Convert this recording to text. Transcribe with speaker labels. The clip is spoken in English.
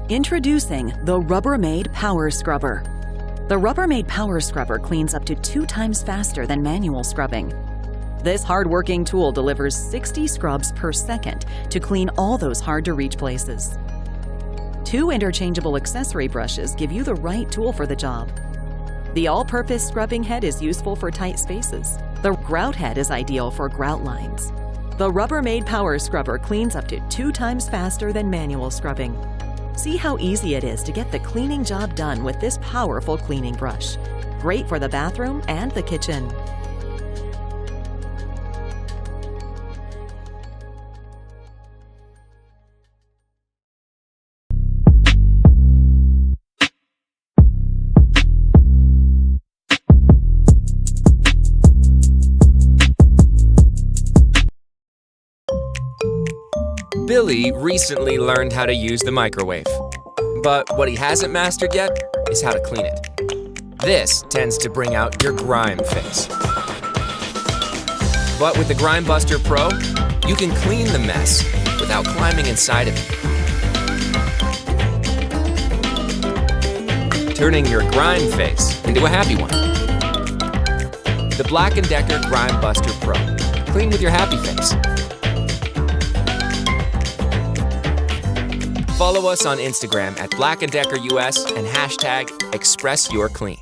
Speaker 1: Introducing the Rubbermaid Power Scrubber. The Rubbermaid Power Scrubber cleans up to 2 times faster than manual scrubbing. This hard-working tool delivers 60 scrubs per second to clean all those hard-to-reach places. 2 interchangeable accessory brushes give you the right tool for the job. The all-purpose scrubbing head is useful for tight spaces. The Grout head is ideal for grout lines. The Rubbermaid Power Scrubber cleans up to 2 times faster than manual scrubbing. See how easy it is to get the cleaning job done with this powerful cleaning brush. Great for the bathroom and the kitchen.
Speaker 2: Billy recently learned how to use the microwave, but what he hasn't mastered yet is how to clean it. This tends to bring out your grime face. But with the Grimebuster Pro, you can clean the mess without climbing inside of it, turning your grime face into a happy one. The BLACK+DECKER Grimebuster Pro. Clean with your happy face. Follow us on Instagram at BLACK+DECKER US and #ExpressYourClean.